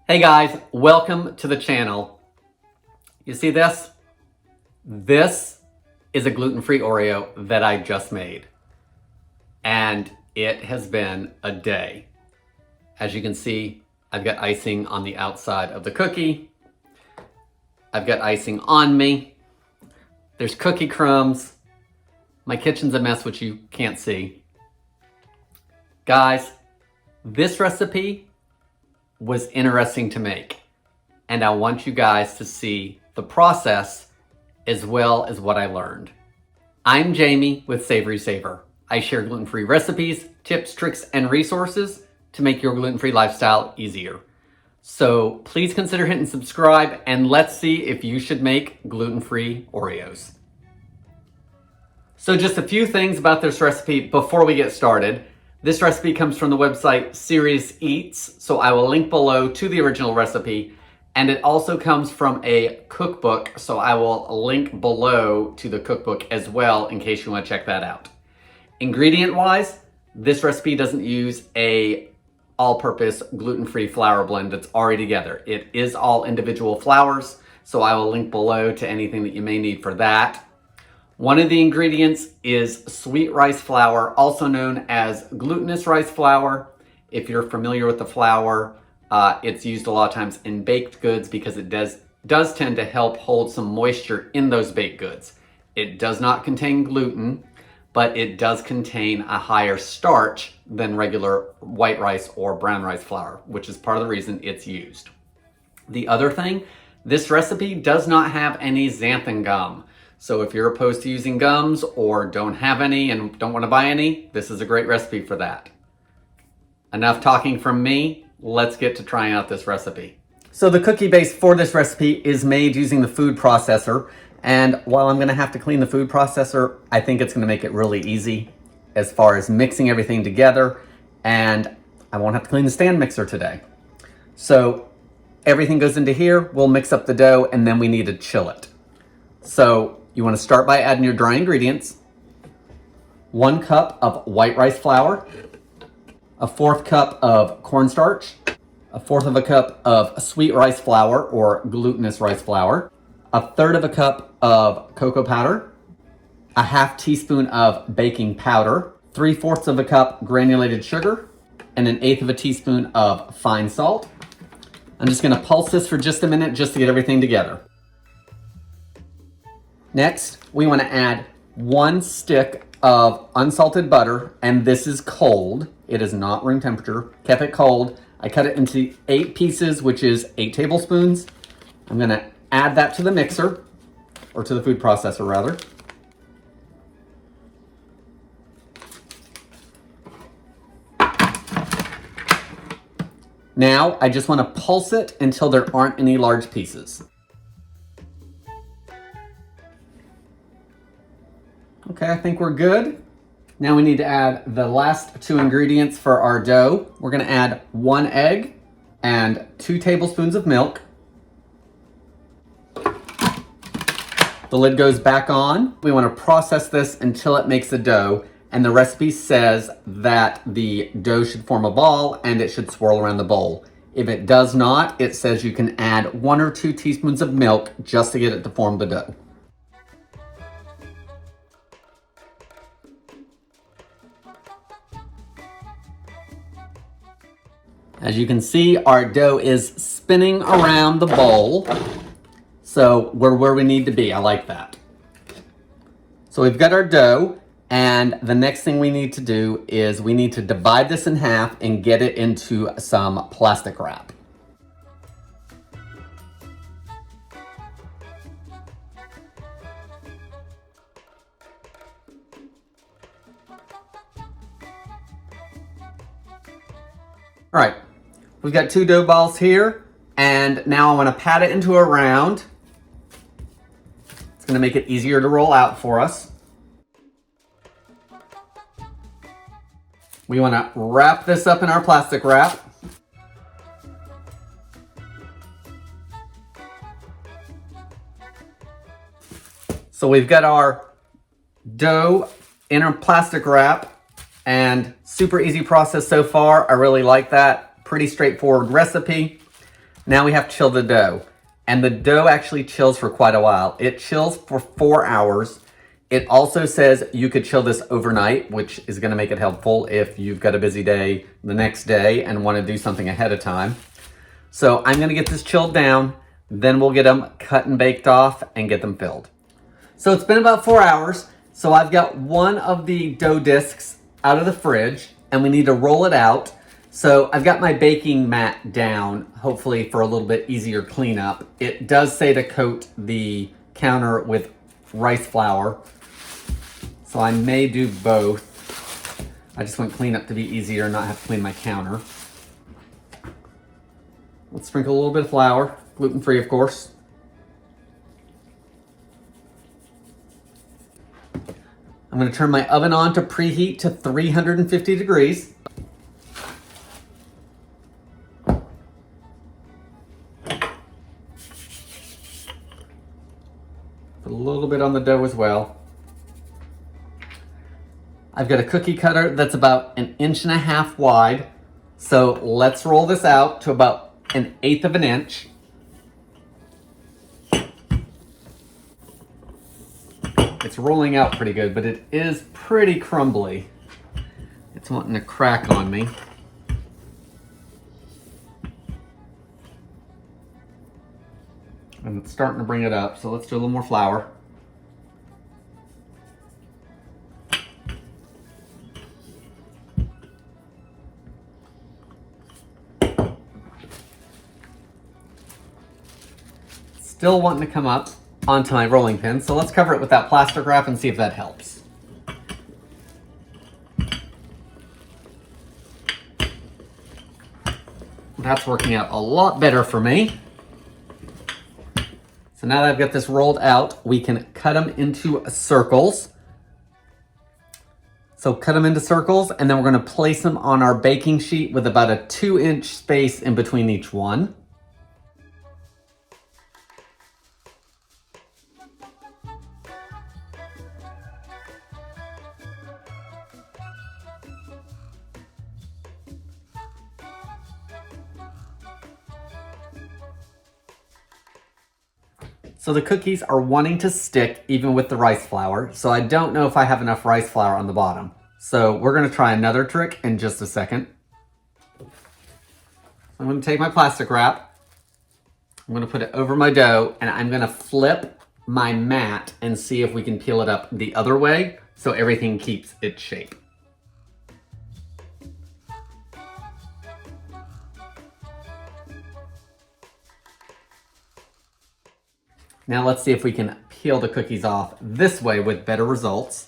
Hey guys, welcome to the channel. You see this? This is a gluten-free Oreo that I just made. And it has been a day. As you can see, I've got icing on the outside of the cookie. I've got icing on me. There's cookie crumbs. My kitchen's a mess, which you can't see. Guys, this recipe was interesting to make, and I want you guys to see the process as well as what I learned. I'm Jamie with SavorySaver. I share gluten-free recipes, tips, tricks, and resources to make your gluten-free lifestyle easier. So please consider hitting subscribe, and let's see if you should make gluten-free Oreos. So just a few things about this recipe before we get started. This recipe comes from the website Serious Eats, so I will link below to the original recipe. And it also comes from a cookbook, so I will link below to the cookbook as well in case you want to check that out. Ingredient-wise, this recipe doesn't use a all-purpose gluten-free flour blend that's already together. It is all individual flours, so I will link below to anything that you may need for that. One of the ingredients is sweet rice flour, also known as glutinous rice flour. If you're familiar with the flour, it's used a lot of times in baked goods because it does tend to help hold some moisture in those baked goods. It does not contain gluten, but it does contain a higher starch than regular white rice or brown rice flour, which is part of the reason it's used. The other thing, this recipe does not have any xanthan gum. So if you're opposed to using gums or don't have any and don't want to buy any, this is a great recipe for that. Enough talking from me, let's get to trying out this recipe. So the cookie base for this recipe is made using the food processor. And while I'm going to have to clean the food processor, I think it's going to make it really easy as far as mixing everything together. And I won't have to clean the stand mixer today. So everything goes into here, we'll mix up the dough, and then we need to chill it. So you want to start by adding your dry ingredients. 1 cup of white rice flour, a 1/4 cup of cornstarch, a 1/4 cup of sweet rice flour or glutinous rice flour, a 1/3 cup of cocoa powder, a 1/2 teaspoon of baking powder, 3/4 cup granulated sugar, and 1/8 teaspoon of fine salt. I'm just going to pulse this for just a minute just to get everything together. Next, we want to add 1 stick of unsalted butter, and this is cold. It is not room temperature. Kept it cold. I cut it into 8 pieces, which is 8 tablespoons. I'm going to add that to the mixer, or to the food processor rather. Now, I just want to pulse it until there aren't any large pieces. Okay, I think we're good. Now we need to add the last 2 ingredients for our dough. We're going to add 1 egg and 2 tablespoons of milk. The lid goes back on. We want to process this until it makes a dough, and the recipe says that the dough should form a ball and it should swirl around the bowl. If it does not, it says you can add 1 or 2 teaspoons of milk just to get it to form the dough. As you can see, our dough is spinning around the bowl. So we're where we need to be. I like that. So we've got our dough, and the next thing we need to do is we need to divide this in half and get it into some plastic wrap. All right. We've got 2 dough balls here, and now I want to pat it into a round. It's going to make it easier to roll out for us. We want to wrap this up in our plastic wrap. So we've got our dough in our plastic wrap, and super easy process so far. I really like that. Pretty straightforward recipe. Now we have to chill the dough. And the dough actually chills for quite a while. It chills for 4 hours. It also says you could chill this overnight, which is gonna make it helpful if you've got a busy day the next day and wanna do something ahead of time. So I'm gonna get this chilled down, then we'll get them cut and baked off and get them filled. So it's been about 4 hours. So I've got one of the dough discs out of the fridge and we need to roll it out. So I've got my baking mat down, hopefully for a little bit easier cleanup. It does say to coat the counter with rice flour. So I may do both. I just want cleanup to be easier and not have to clean my counter. Let's sprinkle a little bit of flour, gluten-free of course. I'm gonna turn my oven on to preheat to 350 degrees. Put a little bit on the dough as well. I've got a cookie cutter that's about 1.5 inches wide. So let's roll this out to about 1/8 of an inch. It's rolling out pretty good, but it is pretty crumbly. It's wanting to crack on me. And it's starting to bring it up, so let's do a little more flour. Still wanting to come up onto my rolling pin, so let's cover it with that plastic wrap and see if that helps. That's working out a lot better for me. So now that I've got this rolled out, we can cut them into circles. So cut them into circles, and then we're gonna place them on our baking sheet with about a 2-inch space in between each one. So the cookies are wanting to stick even with the rice flour, so I don't know if I have enough rice flour on the bottom. So we're gonna try another trick in just a second. I'm gonna take my plastic wrap, I'm gonna put it over my dough, and I'm gonna flip my mat and see if we can peel it up the other way so everything keeps its shape. Now let's see if we can peel the cookies off this way with better results.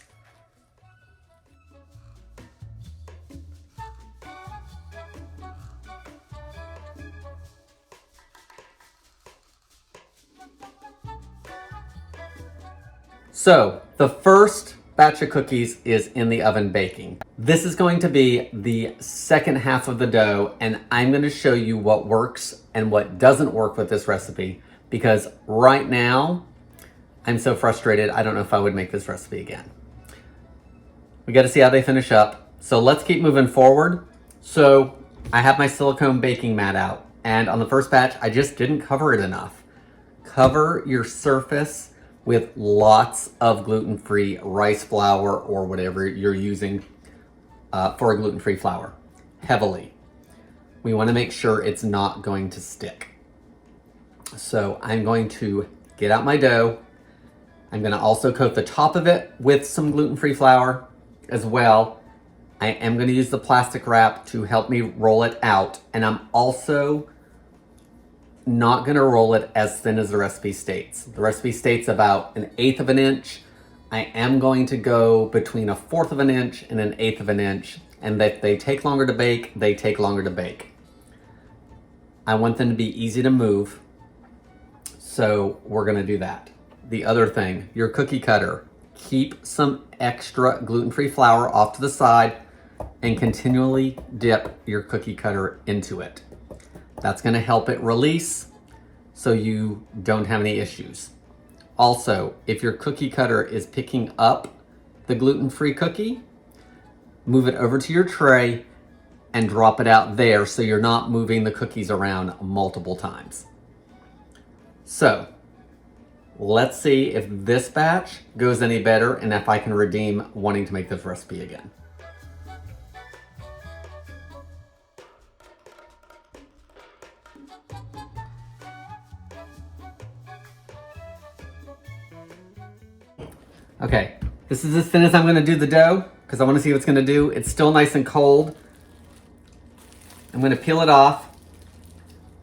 So the first batch of cookies is in the oven baking. This is going to be the second half of the dough, and I'm going to show you what works and what doesn't work with this recipe, because right now I'm so frustrated. I don't know if I would make this recipe again. We got to see how they finish up. So let's keep moving forward. So I have my silicone baking mat out, and on the first batch, I just didn't cover it enough. Cover your surface with lots of gluten-free rice flour or whatever you're using for a gluten-free flour, heavily. We want to make sure it's not going to stick. So I'm going to get out my dough. I'm going to also coat the top of it with some gluten-free flour as well. I am going to use the plastic wrap to help me roll it out. And I'm also not going to roll it as thin as the recipe states. The recipe states about 1/8 of an inch. I am going to go between 1/4 of an inch and 1/8 of an inch. And if they take longer to bake, they take longer to bake. I want them to be easy to move. So we're gonna do that. The other thing, your cookie cutter, keep some extra gluten-free flour off to the side and continually dip your cookie cutter into it. That's gonna help it release so you don't have any issues. Also, if your cookie cutter is picking up the gluten-free cookie, move it over to your tray and drop it out there so you're not moving the cookies around multiple times. So let's see if this batch goes any better and if I can redeem wanting to make this recipe again. Okay, this is as thin as I'm gonna do the dough because I wanna see what it's gonna do. It's still nice and cold. I'm gonna peel it off.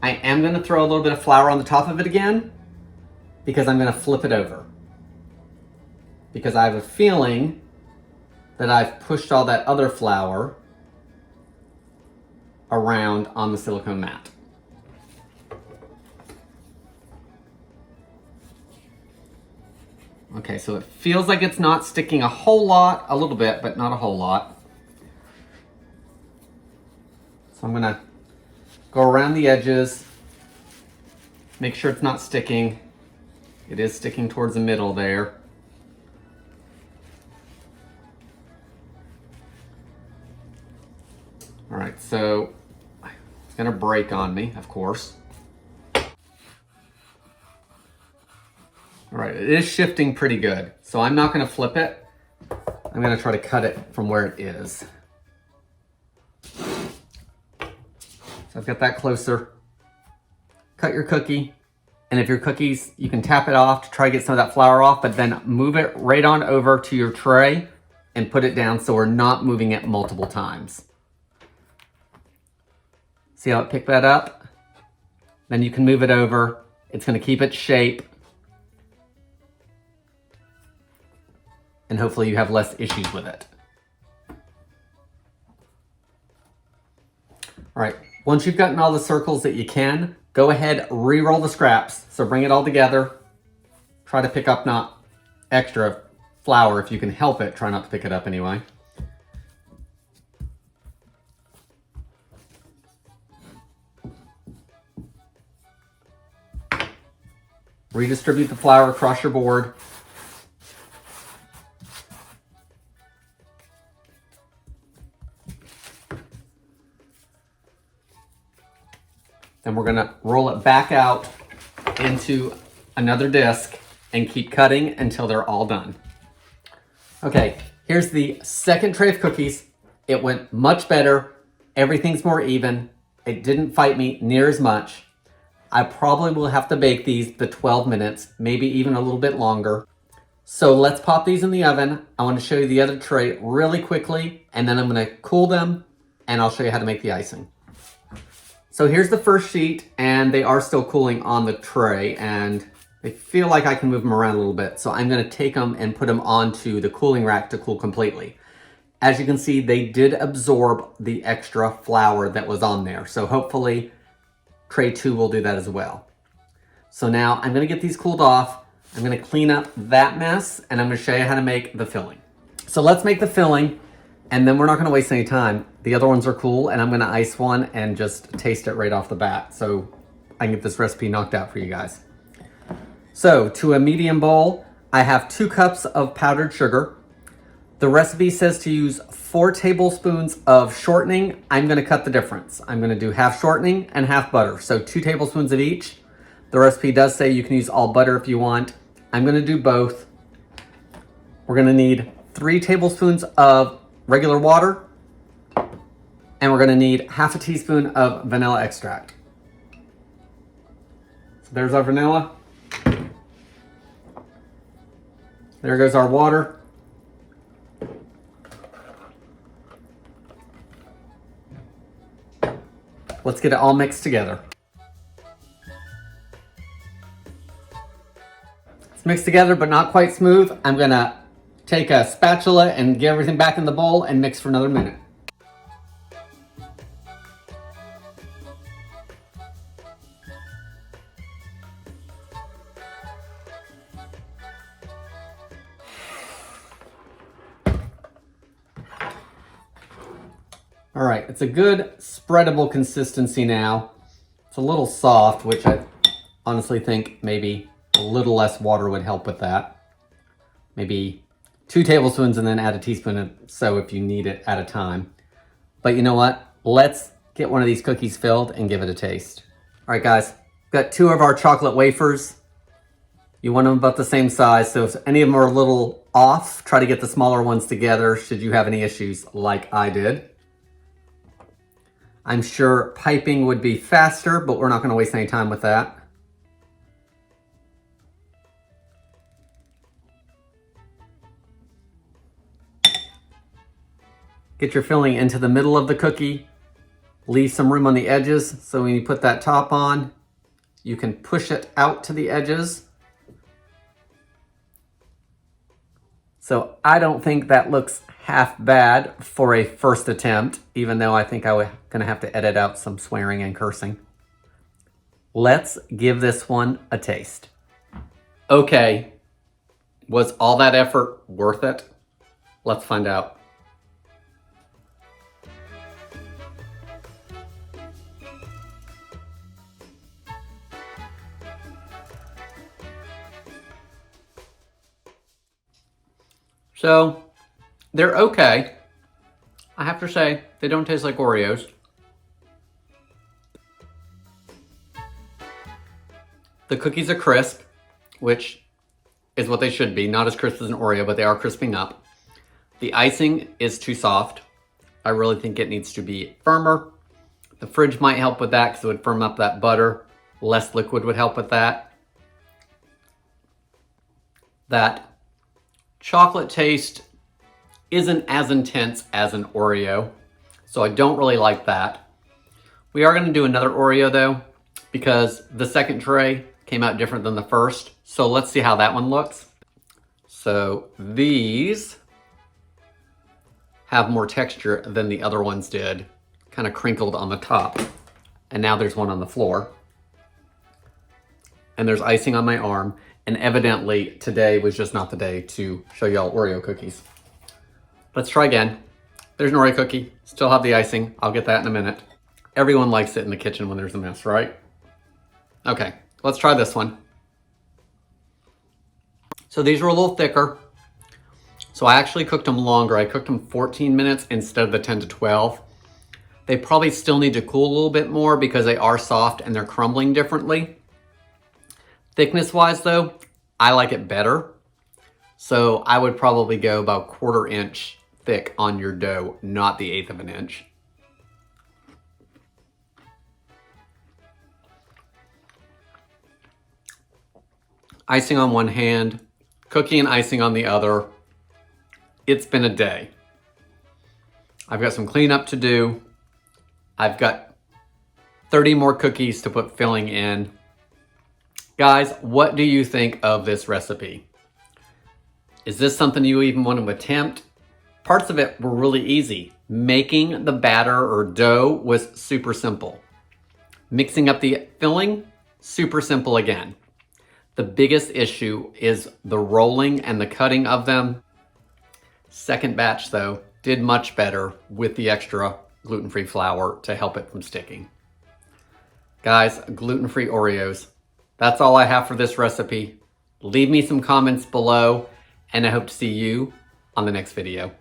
I am gonna throw a little bit of flour on the top of it again because I'm gonna flip it over. Because I have a feeling that I've pushed all that other flour around on the silicone mat. Okay, so it feels like it's not sticking a whole lot, a little bit, but not a whole lot. So I'm gonna go around the edges, make sure it's not sticking. It is sticking towards the middle there. All right, so it's gonna break on me, of course. All right, it is shifting pretty good. So I'm not gonna flip it. I'm gonna try to cut it from where it is. So I've got that closer. Cut your cookie. And if your cookies, you can tap it off to try to get some of that flour off, but then move it right on over to your tray and put it down so we're not moving it multiple times. See how it picked that up? Then you can move it over. It's gonna keep its shape. And hopefully you have less issues with it. All right, once you've gotten all the circles that you can, go ahead, re-roll the scraps. So bring it all together. Try to pick up not extra flour if you can help it. Try not to pick it up anyway. Redistribute the flour across your board. Then we're gonna roll it back out into another disc and keep cutting until they're all done. Okay, here's the second tray of cookies. It went much better. Everything's more even. It didn't fight me near as much. I probably will have to bake these the 12 minutes, maybe even a little bit longer. So let's pop these in the oven. I want to show you the other tray really quickly, and then I'm going to cool them, and I'll show you how to make the icing. So here's the first sheet, and they are still cooling on the tray, and they feel like I can move them around a little bit. So I'm going to take them and put them onto the cooling rack to cool completely. As you can see, they did absorb the extra flour that was on there. So hopefully tray 2 will do that as well. So now I'm going to get these cooled off. I'm going to clean up that mess, and I'm going to show you how to make the filling. So let's make the filling, and then we're not going to waste any time. The other ones are cool, and I'm going to ice one and just taste it right off the bat so I can get this recipe knocked out for you guys. So to a medium bowl, I have 2 cups of powdered sugar. The recipe says to use 4 tablespoons of shortening. I'm going to cut the difference. I'm going to do half shortening and half butter. So 2 tablespoons of each. The recipe does say you can use all butter if you want. I'm going to do both. We're going to need 3 tablespoons of regular water. And we're going to need half a teaspoon of vanilla extract. So there's our vanilla. There goes our water. Let's get it all mixed together. It's mixed together, but not quite smooth. I'm gonna take a spatula and get everything back in the bowl and mix for another minute. All right, it's a good spreadable consistency now. It's a little soft, which I honestly think maybe a little less water would help with that. Maybe 2 tablespoons and then add a teaspoon or so if you need it at a time. But you know what? Let's get one of these cookies filled and give it a taste. All right, guys, we've got 2 of our chocolate wafers. You want them about the same size, so if any of them are a little off, try to get the smaller ones together should you have any issues like I did. I'm sure piping would be faster, but we're not going to waste any time with that. Get your filling into the middle of the cookie. Leave some room on the edges, so when you put that top on, you can push it out to the edges. So I don't think that looks half bad for a first attempt, even though I think I'm gonna have to edit out some swearing and cursing. Let's give this one a taste. Okay, was all that effort worth it? Let's find out. So, they're okay. I have to say, they don't taste like Oreos. The cookies are crisp, which is what they should be. Not as crisp as an Oreo, but they are crisping up. The icing is too soft. I really think it needs to be firmer. The fridge might help with that because it would firm up that butter. Less liquid would help with that. That chocolate taste isn't as intense as an Oreo, so I don't really like that. We are going to do another Oreo though, because the second tray came out different than the first. So let's see how that one looks. So these have more texture than the other ones did, kind of crinkled on the top. And now there's one on the floor. And there's icing on my arm. And evidently today was just not the day to show y'all Oreo cookies. Let's try again. There's an Oreo cookie, still have the icing. I'll get that in a minute. Everyone likes it in the kitchen when there's a mess, right? Okay, let's try this one. So these were a little thicker. So I actually cooked them longer. I cooked them 14 minutes instead of the 10 to 12. They probably still need to cool a little bit more because they are soft and they're crumbling differently. Thickness-wise though, I like it better. So I would probably go about 1/4 inch thick on your dough, not the 1/8 of an inch. Icing on one hand, cookie and icing on the other. It's been a day. I've got some cleanup to do. I've got 30 more cookies to put filling in. Guys, what do you think of this recipe? Is this something you even want to attempt? Parts of it were really easy. Making the batter or dough was super simple. Mixing up the filling, super simple again. The biggest issue is the rolling and the cutting of them. Second batch though, did much better with the extra gluten-free flour to help it from sticking. Guys, gluten-free Oreos. That's all I have for this recipe. Leave me some comments below, and I hope to see you on the next video.